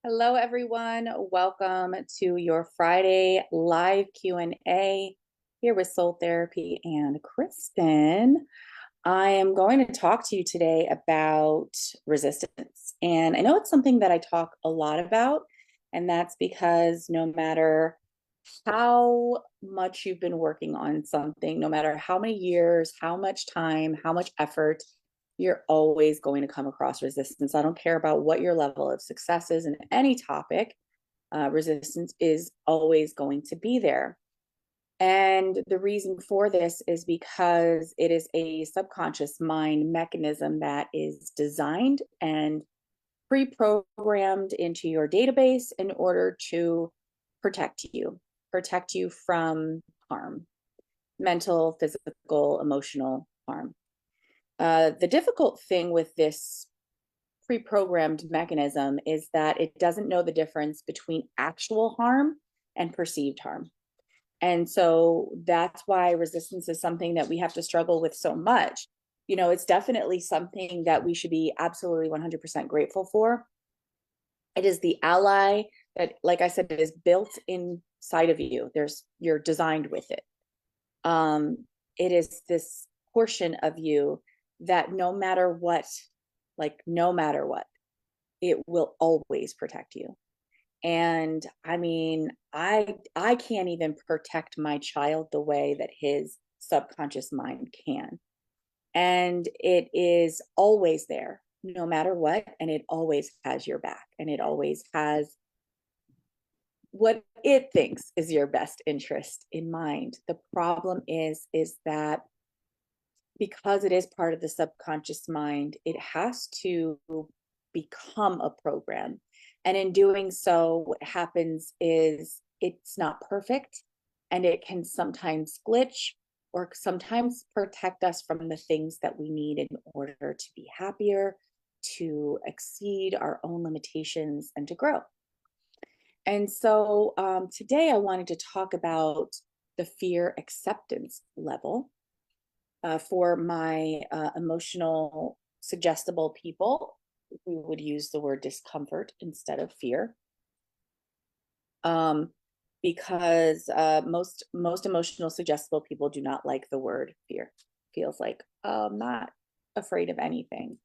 Hello, everyone. Welcome to your Friday live Q&A here with Soul Therapy and Kristen. I am going to talk to you today about resistance. And I know it's something that I talk a lot about, and that's because no matter how much you've been working on something, no matter how many years, how much time, how much effort, you're always going to come across resistance. I don't care about what your level of success is in any topic, resistance is always going to be there. And the reason for this is because it is a subconscious mind mechanism that is designed and pre-programmed into your database in order to protect you from harm, mental, physical, emotional harm. The difficult thing with this pre-programmed mechanism is that it doesn't know the difference between actual harm and perceived harm. And so that's why resistance is something that we have to struggle with so much. You know, it's definitely something that we should be absolutely 100% grateful for. It is the ally that, like I said, it is built inside of you. You're designed with it. It is this portion of you that no matter what, it will always protect you. And I mean, I can't even protect my child the way that his subconscious mind can. And it is always there, no matter what, and it always has your back, and it always has what it thinks is your best interest in mind. The problem is that because it is part of the subconscious mind, it has to become a program. And in doing so, what happens is it's not perfect, and it can sometimes glitch or sometimes protect us from the things that we need in order to be happier, to exceed our own limitations, and to grow. And so today I wanted to talk about the fear acceptance level for my emotional suggestible people. We would use the word discomfort instead of fear, because most emotional suggestible people do not like the word fear. Feels like, I'm not afraid of anything.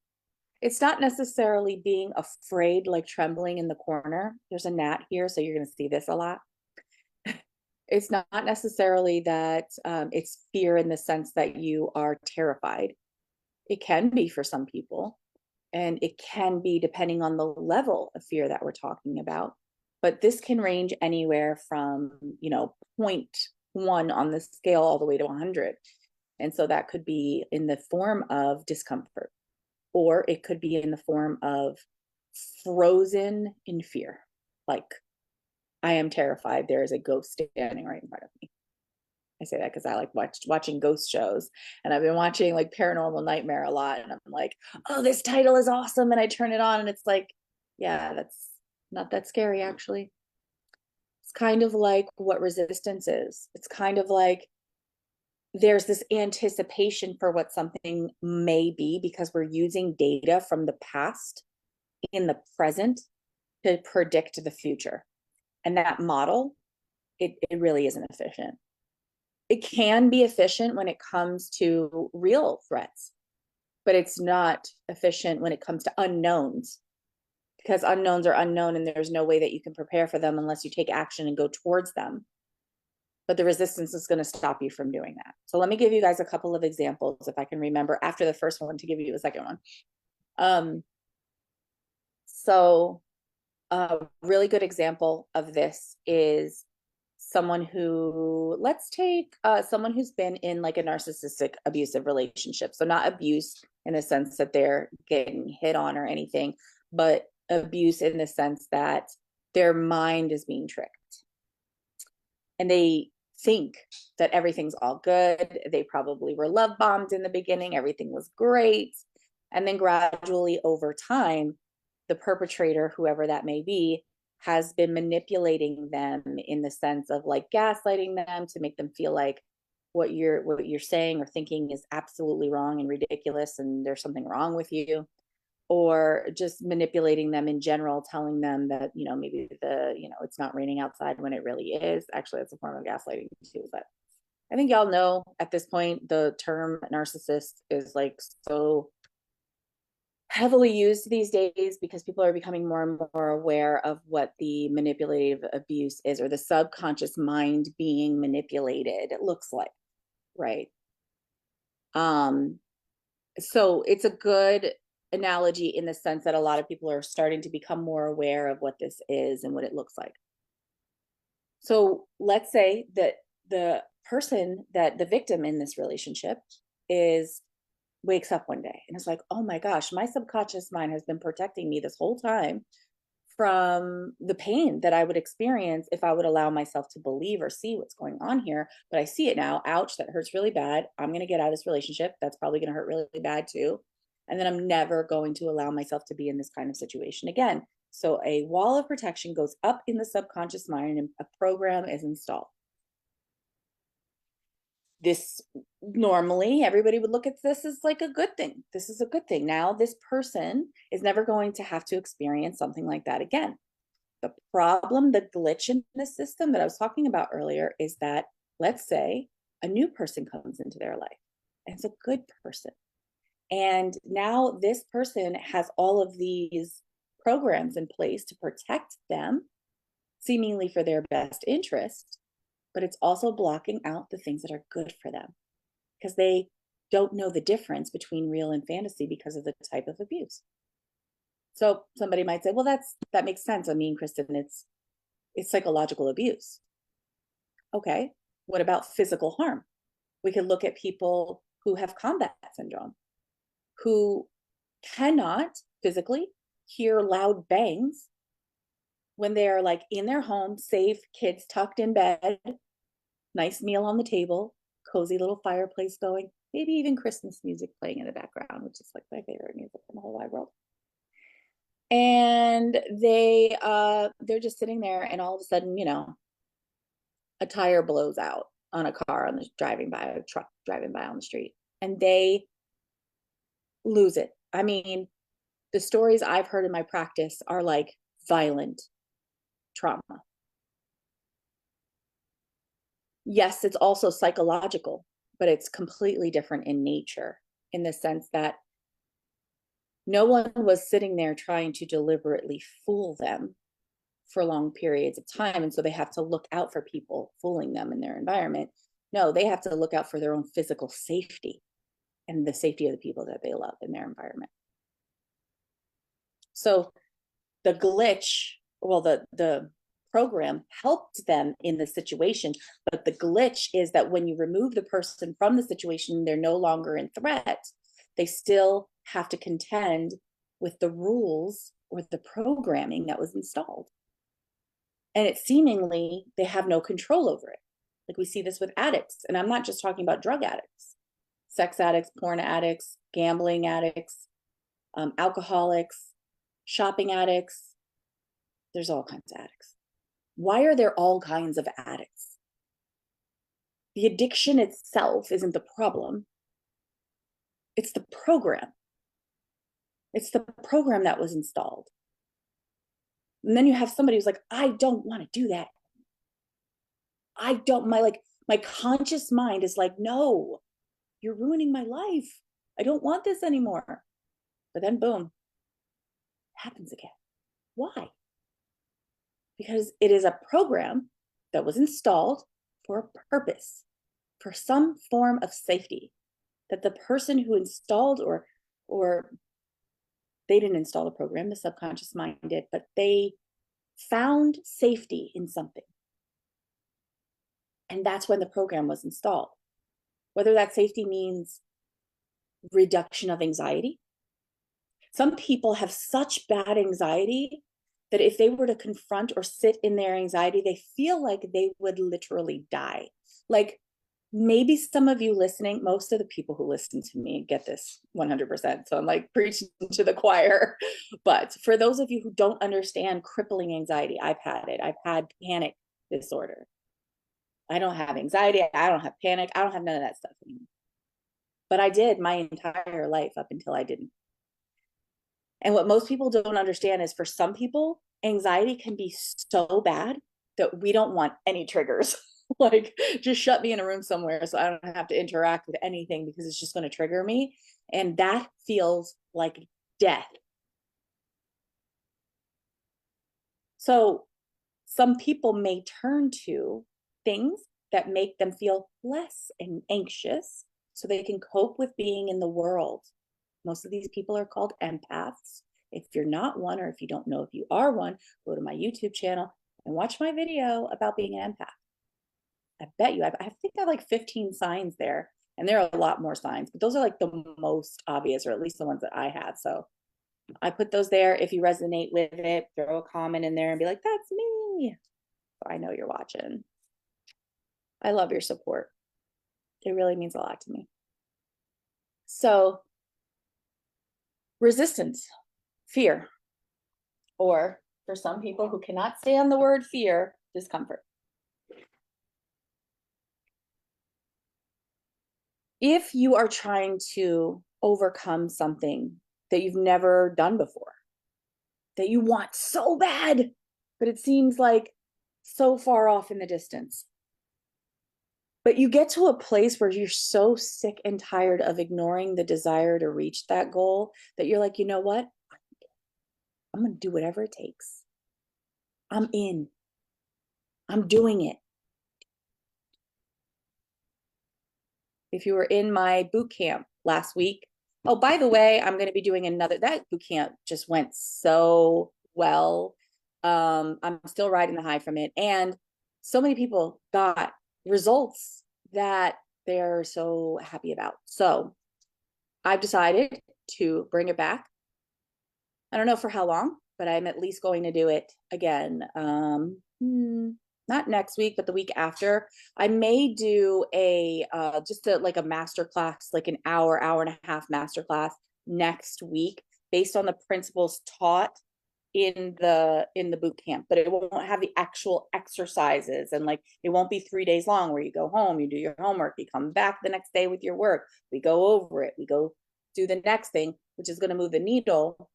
It's not necessarily being afraid, like trembling in the corner. There's a gnat here, so you're going to see this a lot. It's not necessarily that it's fear in the sense that you are terrified. It can be for some people, and it can be depending on the level of fear that we're talking about. But this can range anywhere from, 0.1 on the scale all the way to 100. And so that could be in the form of discomfort, or it could be in the form of frozen in fear. Like, I am terrified. There is a ghost standing right in front of me. I say that because I like watching ghost shows, and I've been watching like Paranormal Nightmare a lot, and I'm like, oh, this title is awesome, and I turn it on, and it's like, yeah, that's not that scary actually. It's kind of like what resistance is. It's kind of like there's this anticipation for what something may be because we're using data from the past in the present to predict the future. And that model, it really isn't efficient. It can be efficient when it comes to real threats, but it's not efficient when it comes to unknowns, because unknowns are unknown and there's no way that you can prepare for them unless you take action and go towards them. But the resistance is going to stop you from doing that. So let me give you guys a couple of examples, if I can remember after the first one, to give you a second one. So a really good example of this is let's take someone who's been in like a narcissistic abusive relationship. So not abuse in the sense that they're getting hit on or anything, but abuse in the sense that their mind is being tricked. And they think that everything's all good. They probably were love bombed in the beginning. Everything was great. And then gradually over time, the perpetrator, whoever that may be, has been manipulating them in the sense of like gaslighting them to make them feel like what you're saying or thinking is absolutely wrong and ridiculous, and there's something wrong with you. or just manipulating them in general, telling them that, maybe it's not raining outside when it really is. Actually, it's a form of gaslighting too. But I think y'all know at this point, the term narcissist is like so heavily used these days because people are becoming more and more aware of what the manipulative abuse is, or the subconscious mind being manipulated, it looks like, right? So it's a good analogy in the sense that a lot of people are starting to become more aware of what this is and what it looks like. So let's say that the person, that the victim in this relationship wakes up one day and is like, oh my gosh, my subconscious mind has been protecting me this whole time from the pain that I would experience if I would allow myself to believe or see what's going on here. But I see it now. Ouch, that hurts really bad. I'm going to get out of this relationship. That's probably going to hurt really bad too. And then I'm never going to allow myself to be in this kind of situation again. So a wall of protection goes up in the subconscious mind and a program is installed. This normally everybody would look at this as like a good thing. This is a good thing. Now this person is never going to have to experience something like that again. The problem, the glitch in the system that I was talking about earlier is that, let's say a new person comes into their life and it's a good person. And now this person has all of these programs in place to protect them, seemingly for their best interest, but it's also blocking out the things that are good for them because they don't know the difference between real and fantasy because of the type of abuse. So somebody might say, well, that makes sense. I mean, Kristen, it's psychological abuse. Okay. What about physical harm? We could look at people who have combat syndrome, who cannot physically hear loud bangs when they are like in their home, safe, kids tucked in bed, nice meal on the table, cozy little fireplace going, maybe even Kristen's music playing in the background, which is like my favorite music in the whole wide world. And they're just sitting there, and all of a sudden, a tire blows out on a car on the a truck driving by on the street, and they lose it. I mean, the stories I've heard in my practice are like violent trauma. Yes, it's also psychological, but it's completely different in nature, in the sense that no one was sitting there trying to deliberately fool them for long periods of time. And so they have to look out for people fooling them in their environment. No, they have to look out for their own physical safety and the safety of the people that they love in their environment. So the glitch, well, the program helped them in the situation, but the glitch is that when you remove the person from the situation, they're no longer in threat. They still have to contend with the rules or the programming that was installed. And it seemingly, they have no control over it. Like we see this with addicts. And I'm not just talking about drug addicts, sex addicts, porn addicts, gambling addicts, alcoholics, shopping addicts. There's all kinds of addicts. Why are there all kinds of addicts? The addiction itself isn't the problem. It's the program. It's the program that was installed. And then you have somebody who's like, I don't want to do that. My conscious mind is like, no, you're ruining my life. I don't want this anymore. But then boom, it happens again. Why? Because it is a program that was installed for a purpose, for some form of safety, that the person who installed or they didn't install the program, the subconscious mind did, but they found safety in something. And that's when the program was installed. Whether that safety means reduction of anxiety. Some people have such bad anxiety that if they were to confront or sit in their anxiety, they feel like they would literally die. Like maybe some of you listening, most of the people who listen to me get this 100%. So I'm like preaching to the choir. But for those of you who don't understand crippling anxiety, I've had it. I've had panic disorder. I don't have anxiety. I don't have panic. I don't have none of that stuff anymore. But I did my entire life up until I didn't. And what most people don't understand is for some people, anxiety can be so bad that we don't want any triggers. Like, just shut me in a room somewhere so I don't have to interact with anything because it's just going to trigger me. And that feels like death. So some people may turn to things that make them feel less anxious so they can cope with being in the world. Most of these people are called empaths. If you're not one, or if you don't know if you are one, go to my YouTube channel and watch my video about being an empath. I bet you, I think I have like 15 signs there, and there are a lot more signs, but those are like the most obvious, or at least the ones that I had. So I put those there. If you resonate with it, throw a comment in there and be like, that's me. So I know you're watching. I love your support. It really means a lot to me. So resistance, fear, or for some people who cannot stand the word fear, discomfort. If you are trying to overcome something that you've never done before, that you want so bad, but it seems like so far off in the distance, but you get to a place where you're so sick and tired of ignoring the desire to reach that goal that you're like, you know what? I'm going to do whatever it takes. I'm in. I'm doing it. If you were in my boot camp last week, oh, by the way, I'm going to be doing another, that boot camp just went so well. I'm still riding the high from it. And so many people got results that they're so happy about. So I've decided to bring it back. I don't know for how long, but I'm at least going to do it again. Not next week, but the week after. I may do a just a like a master class, like an hour and a half master class next week based on the principles taught in the boot camp, but it won't have the actual exercises, and like it won't be 3 days long where you go home, you do your homework, you come back the next day with your work, we go over it, we go do the next thing, which is going to move the needle.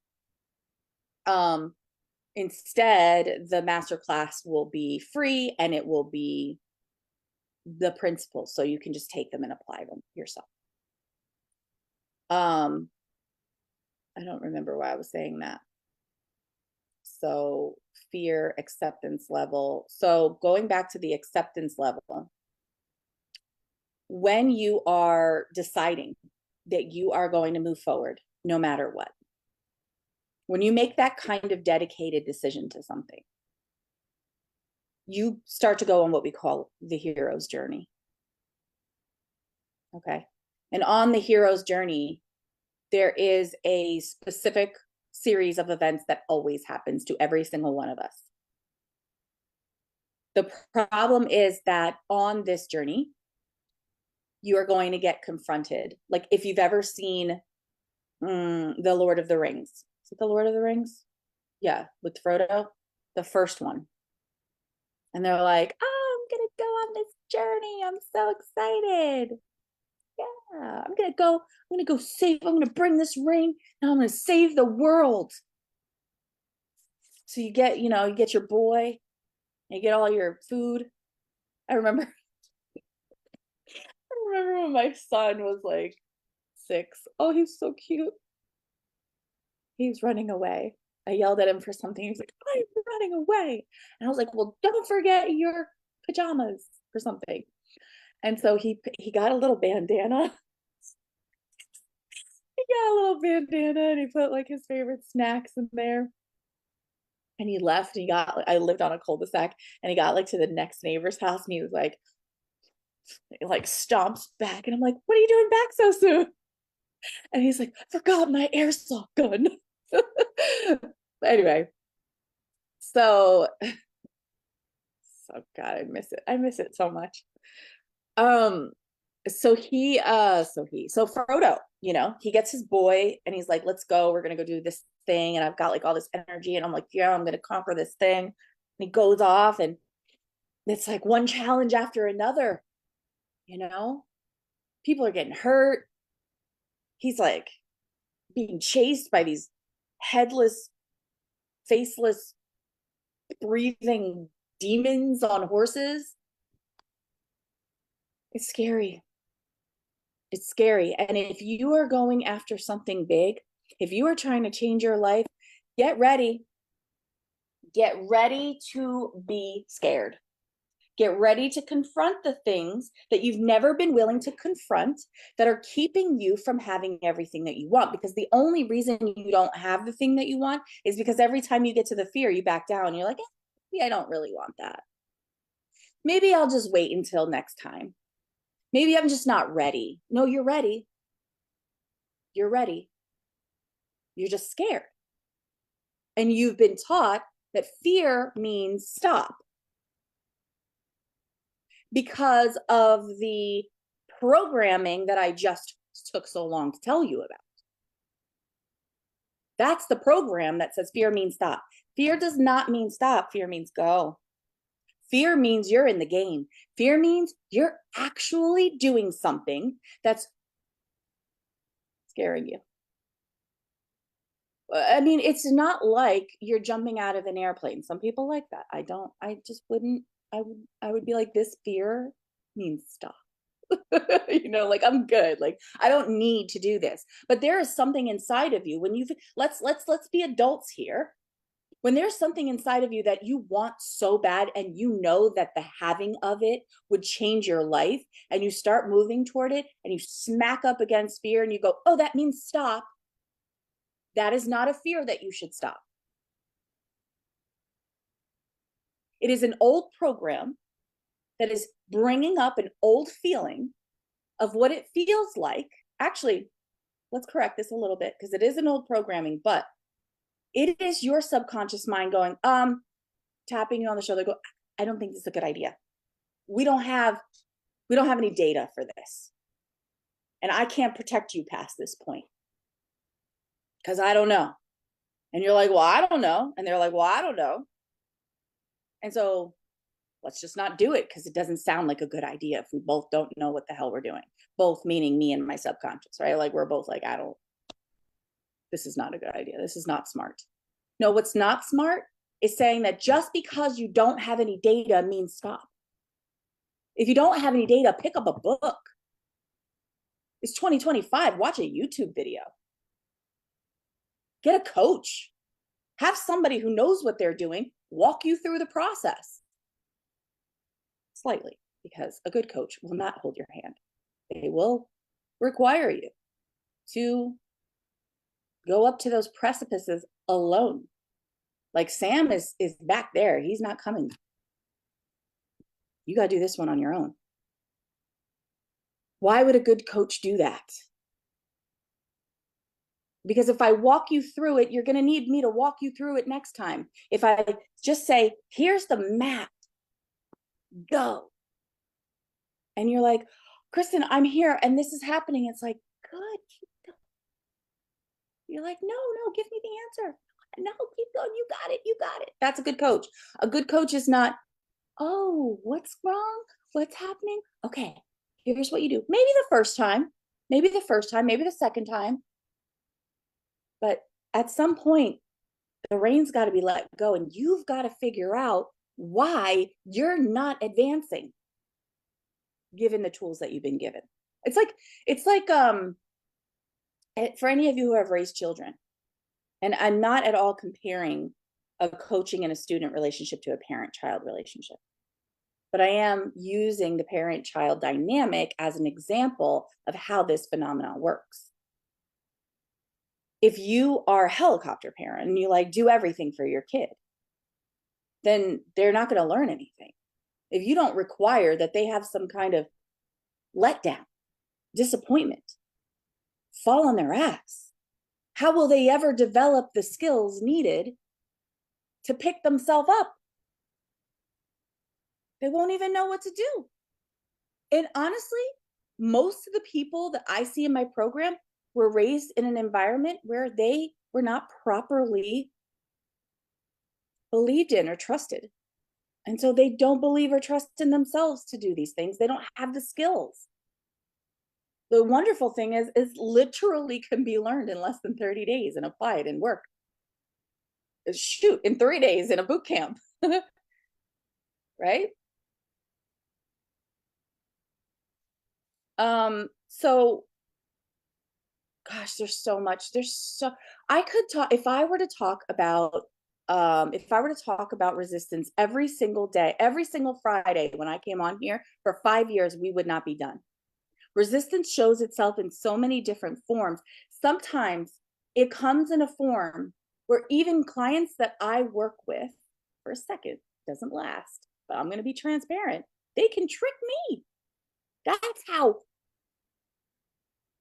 Instead, the master class will be free and it will be the principles, so you can just take them and apply them yourself. I don't remember why I was saying that. So fear, acceptance level. So going back to the acceptance level, when you are deciding that you are going to move forward, no matter what, when you make that kind of dedicated decision to something, you start to go on what we call the hero's journey. Okay. And on the hero's journey, there is a specific series of events that always happens to every single one of us. The problem is that on this journey, you are going to get confronted. Like if you've ever seen The Lord of the Rings. Is it The Lord of the Rings? Yeah, with Frodo, the first one. And they're like, oh, I'm going to go on this journey. I'm so excited. Yeah, I'm going to bring this ring and I'm going to save the world. So you get your boy, and you get all your food. I remember when my son was like 6. Oh, he's so cute. He's running away. I yelled at him for something. He was like, I'm running away. And I was like, well, don't forget your pajamas or something. And so he got a little bandana. He got a little bandana and he put like his favorite snacks in there. And he left and I lived on a cul-de-sac, and he got like to the next neighbor's house and he was like stomps back. And I'm like, what are you doing back so soon? And he's like, I forgot my airsoft gun. Anyway, so God, I miss it. I miss it so much. So Frodo, he gets his boy and he's like, let's go, we're gonna go do this thing, and I've got like all this energy, and I'm like, yeah, I'm gonna conquer this thing. And he goes off, and it's like one challenge after another. People are getting hurt. He's like being chased by these headless, faceless, breathing demons on horses. It's scary. It's scary. And if you are going after something big, if you are trying to change your life, get ready. Get ready to be scared. Get ready to confront the things that you've never been willing to confront that are keeping you from having everything that you want. Because the only reason you don't have the thing that you want is because every time you get to the fear, you back down. You're like, maybe I don't really want that. Maybe I'll just wait until next time. Maybe I'm just not ready. No, you're ready. You're ready. You're just scared. And you've been taught that fear means stop, because of the programming that I just took so long to tell you about. That's the program that says fear means stop. Fear does not mean stop. Fear means go. Fear means you're in the game. Fear means you're actually doing something that's scaring you. I mean, it's not like you're jumping out of an airplane. Some people like that. I just wouldn't. I would be like, this fear means stop. Like, I'm good. Like, I don't need to do this. But there is something inside of you when let's be adults here. When there's something inside of you that you want so bad, and you know that the having of it would change your life, and you start moving toward it, and you smack up against fear and you go, oh, that means stop. That is not a fear that you should stop. It is an old program that is bringing up an old feeling of what it feels like. Actually, let's correct this a little bit, because it is an old programming, but it is your subconscious mind going, tapping you on the shoulder, go, I don't think this is a good idea. We don't have any data for this. And I can't protect you past this point, because I don't know. And you're like, well, I don't know. And they're like, well, I don't know. And so let's just not do it, because it doesn't sound like a good idea if we both don't know what the hell we're doing. Both meaning me and my subconscious, right? Like, we're both like, this is not a good idea. This is not smart. No, what's not smart is saying that just because you don't have any data means stop. If you don't have any data, pick up a book. It's 2025. Watch a YouTube video. Get a coach. Have somebody who knows what they're doing walk you through the process. Slightly, because a good coach will not hold your hand. They will require you to go up to those precipices alone. Like, Sam is back there. He's not coming. You got to do this one on your own. Why would a good coach do that? Because if I walk you through it, you're going to need me to walk you through it next time. If I just say, here's the map, go. And you're like, Kristen, I'm here and this is happening. It's like, good. You're like, no, give me the answer. No, keep going. You got it. You got it. That's a good coach. A good coach is not, oh, what's wrong? What's happening? Okay, here's what you do. Maybe the first time, maybe the second time. But at some point, the reins got to be let go, and you've got to figure out why you're not advancing, given the tools that you've been given. It's like for any of you who have raised children, and I'm not at all comparing a coaching and a student relationship to a parent-child relationship, but I am using the parent-child dynamic as an example of how this phenomenon works. If you are a helicopter parent and you like do everything for your kid, then they're not going to learn anything. If you don't require that they have some kind of letdown, disappointment, fall on their ass, how will they ever develop the skills needed to pick themselves up? They won't even know what to do. And honestly, most of the people that I see in my program were raised in an environment where they were not properly believed in or trusted. And so they don't believe or trust in themselves to do these things. They don't have the skills. The wonderful thing is literally can be learned in less than 30 days and applied and work. shoot, in 3 days in a boot camp. Right? So gosh, there's so much. I could talk if I were to talk about resistance every single day, every single Friday when I came on here for 5 years, we would not be done. Resistance shows itself in so many different forms. Sometimes it comes in a form where even clients that I work with for a second, doesn't last, but I'm going to be transparent, they can trick me. That's how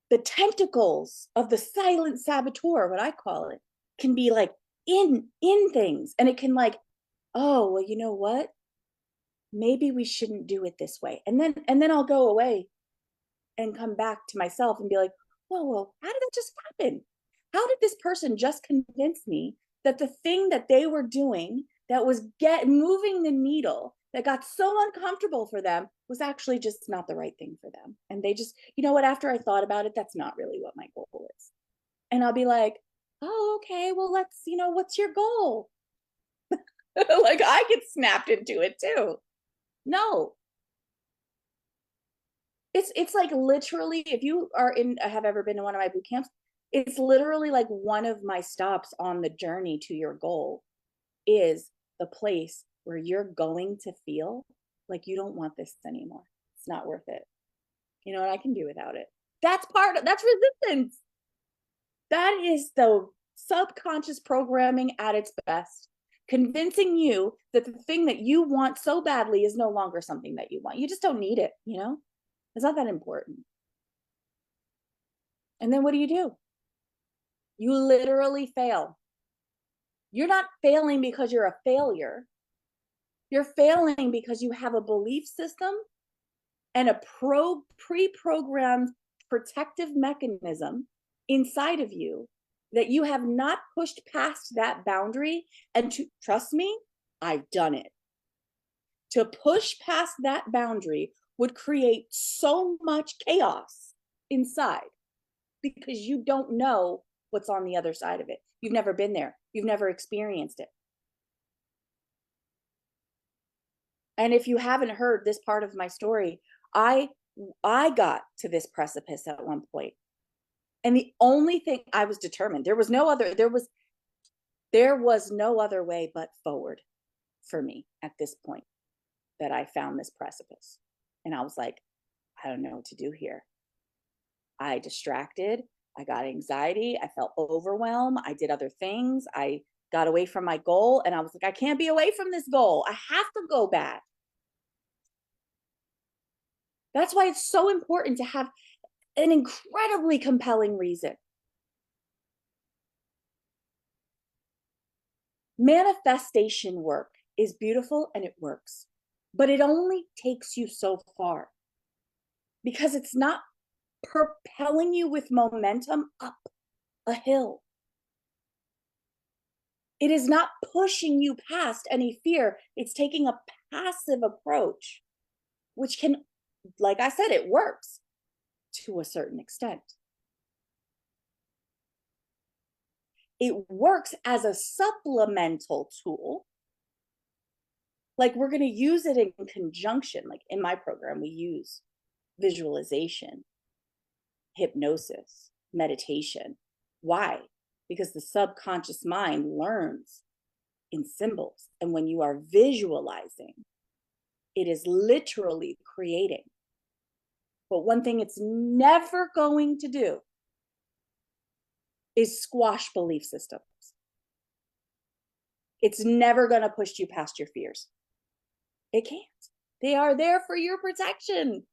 the tentacles of the silent saboteur, what I call it, can be like in things. And it can like, oh, well, you know what? Maybe we shouldn't do it this way. And then I'll go away and come back to myself and be like, whoa, how did that just happen? How did this person just convince me that the thing that they were doing that was moving the needle, that got so uncomfortable for them, was actually just not the right thing for them? And they just, you know what, after I thought about it, that's not really what my goal is. And I'll be like, oh, okay, well, let's, what's your goal? Like I get snapped into it too. No, it's like literally, if you have ever been to one of my boot camps, it's literally like one of my stops on the journey to your goal is the place where you're going to feel like you don't want this anymore. It's not worth it. You know what? I can do without it. That's resistance. That is the subconscious programming at its best, convincing you that the thing that you want so badly is no longer something that you want. You just don't need it, It's not that important. And then what do? You literally fail. You're not failing because you're a failure. You're failing because you have a belief system and a pre-programmed protective mechanism inside of you that you have not pushed past that boundary. And trust me, I've done it. To push past that boundary would create so much chaos inside because you don't know what's on the other side of it. You've never been there. You've never experienced it. And if you haven't heard this part of my story, I got to this precipice at one point. And the only thing, I was determined. There was no other way but forward for me at this point that I found this precipice. And I was like, I don't know what to do here. I distracted. I got anxiety. I felt overwhelmed. I did other things. I got away from my goal. And I was like, I can't be away from this goal. I have to go back. That's why it's so important to have an incredibly compelling reason. Manifestation work is beautiful and it works, but it only takes you so far because it's not propelling you with momentum up a hill. It is not pushing you past any fear. It's taking a passive approach, which can, like I said, it works to a certain extent. It works as a supplemental tool. Like we're going to use it in conjunction. Like in my program, we use visualization, hypnosis, meditation. Why? Because the subconscious mind learns in symbols. And when you are visualizing, it is literally creating. But one thing it's never going to do is squash belief systems. It's never going to push you past your fears. It can't. They are there for your protection.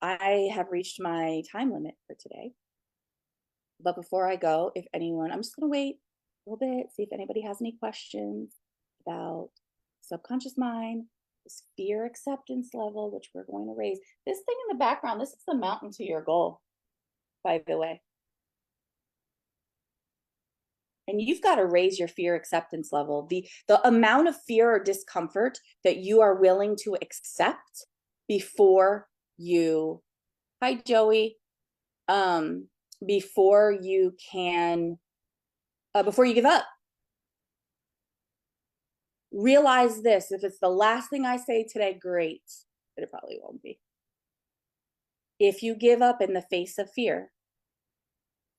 I have reached my time limit for today. But before I go, I'm just going to wait a little bit, see if anybody has any questions about subconscious mind, this fear acceptance level, which we're going to raise. This thing in the background, this is the mountain to your goal, by the way. And you've got to raise your fear acceptance level. The amount of fear or discomfort that you are willing to accept before you, hi Joey, before you can, before you give up. Realize this, if it's the last thing I say today, great, but it probably won't be. If you give up in the face of fear,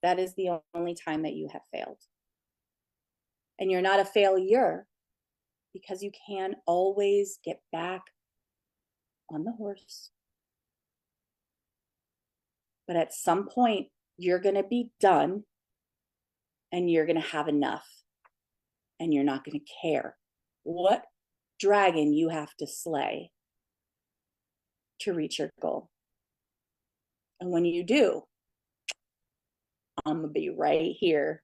that is the only time that you have failed. And you're not a failure, because you can always get back on the horse. But at some point, you're going to be done, and you're going to have enough, and you're not going to care what dragon you have to slay to reach your goal. And when you do, I'm going to be right here,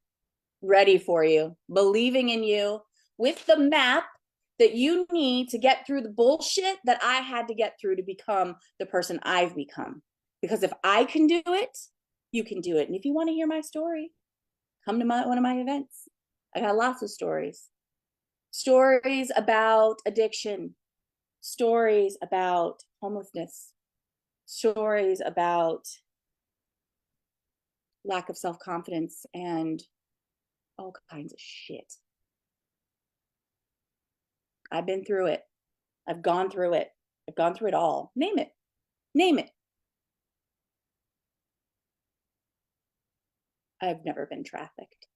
ready for you, believing in you, with the map that you need to get through the bullshit that I had to get through to become the person I've become. Because if I can do it, you can do it. And if you want to hear my story, come to one of my events. I got lots of stories. Stories about addiction, stories about homelessness, stories about lack of self-confidence, and all kinds of shit. I've been through it. I've gone through it. I've gone through it all. Name it. Name it. I've never been trafficked.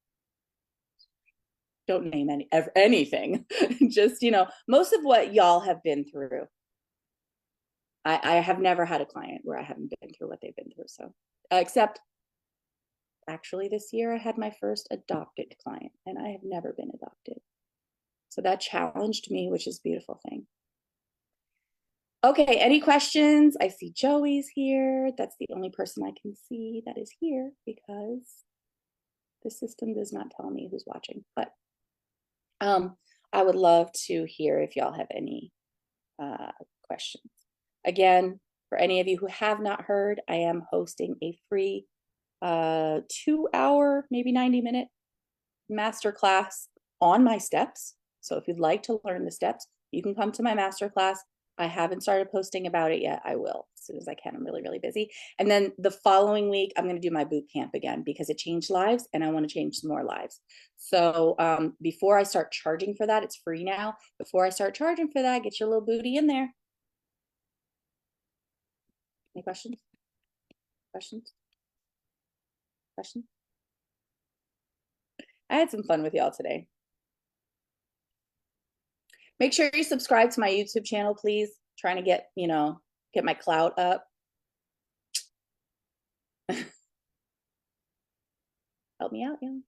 Don't name anything. Just, most of what y'all have been through. I have never had a client where I haven't been through what they've been through. So, except actually this year I had my first adopted client, and I have never been adopted. So that challenged me, which is a beautiful thing. Okay, any questions? I see Joey's here. That's the only person I can see that is here, because the system does not tell me who's watching. But I would love to hear if y'all have any questions. Again, for any of you who have not heard, I am hosting a free 2-hour, maybe 90-minute masterclass on my steps. So if you'd like to learn the steps, you can come to my masterclass. I haven't started posting about it yet. I will as soon as I can. I'm really, really busy. And then the following week, I'm going to do my boot camp again, because it changed lives and I want to change some more lives. So before I start charging for that, it's free now. Before I start charging for that, get your little booty in there. Any questions? Questions? Questions? I had some fun with y'all today. Make sure you subscribe to my YouTube channel, please. Trying to get, get my clout up. Help me out, y'all.